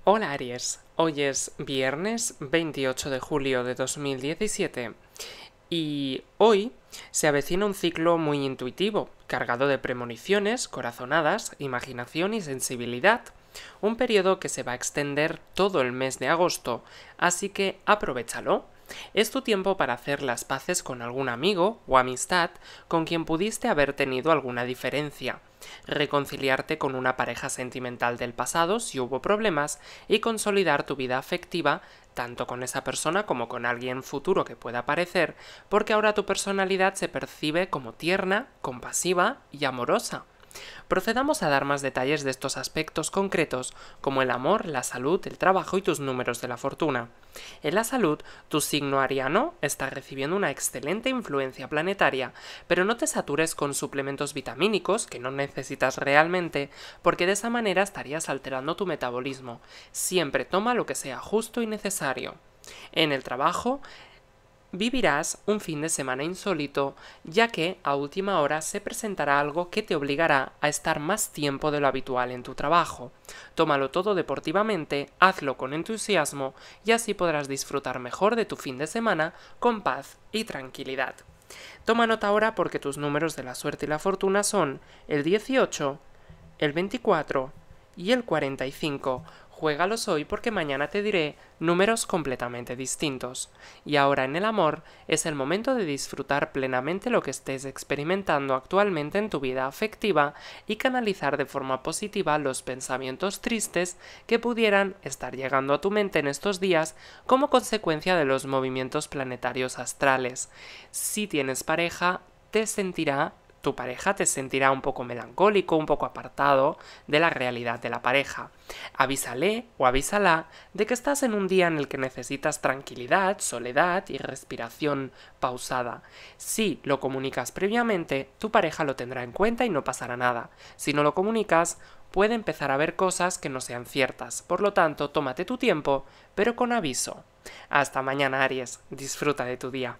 Hola Aries, hoy es viernes 28 de julio de 2017 y hoy se avecina un ciclo muy intuitivo, cargado de premoniciones, corazonadas, imaginación y sensibilidad. Un periodo que se va a extender todo el mes de agosto, así que aprovéchalo. Es tu tiempo para hacer las paces con algún amigo o amistad con quien pudiste haber tenido alguna diferencia, reconciliarte con una pareja sentimental del pasado si hubo problemas y consolidar tu vida afectiva tanto con esa persona como con alguien futuro que pueda aparecer, porque ahora tu personalidad se percibe como tierna, compasiva y amorosa. Procedamos a dar más detalles de estos aspectos concretos, como el amor, la salud, el trabajo y tus números de la fortuna. En la salud, tu signo ariano está recibiendo una excelente influencia planetaria, pero no te satures con suplementos vitamínicos que no necesitas realmente, porque de esa manera estarías alterando tu metabolismo. Siempre toma lo que sea justo y necesario. En el trabajo, vivirás un fin de semana insólito, ya que a última hora se presentará algo que te obligará a estar más tiempo de lo habitual en tu trabajo. Tómalo todo deportivamente, hazlo con entusiasmo y así podrás disfrutar mejor de tu fin de semana con paz y tranquilidad. Toma nota ahora porque tus números de la suerte y la fortuna son el 18, el 24 y el 45. Juégalos hoy porque mañana te diré números completamente distintos. Y ahora en el amor es el momento de disfrutar plenamente lo que estés experimentando actualmente en tu vida afectiva y canalizar de forma positiva los pensamientos tristes que pudieran estar llegando a tu mente en estos días como consecuencia de los movimientos planetarios astrales. Si tienes pareja, tu pareja te sentirá un poco melancólico, un poco apartado de la realidad de la pareja. Avísale o avísala de que estás en un día en el que necesitas tranquilidad, soledad y respiración pausada. Si lo comunicas previamente, tu pareja lo tendrá en cuenta y no pasará nada. Si no lo comunicas, puede empezar a ver cosas que no sean ciertas. Por lo tanto, tómate tu tiempo, pero con aviso. Hasta mañana, Aries. Disfruta de tu día.